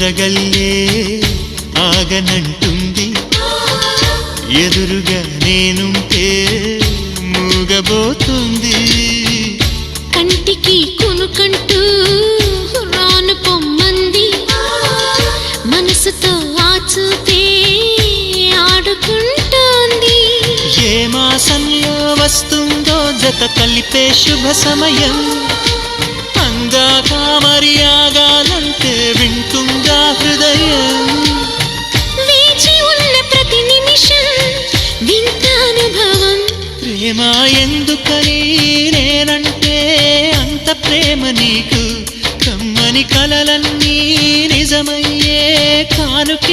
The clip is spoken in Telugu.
వరగల్లే ఆగనంటుంది ఎదురుగా నేనుంటే మూగబోతుంది కంటికి కునుకంటూ రాను పొమ్మంది మనసుతో ఆచూతే ఆడుకుంటోంది ఏ మాసంలో వస్తుందో జత కలిపే శుభ సమయం అందాక మరి ఆగాలంటే వింటుందా హృదయం వేచి ఉన్న ప్రతి నిమిషం వింత అనుభవం ప్రేమ ఎందుకని నేనంటే అంత ప్రేమ నీకు కమ్మని కలలన్నీ నిజమయ్యే కానుకి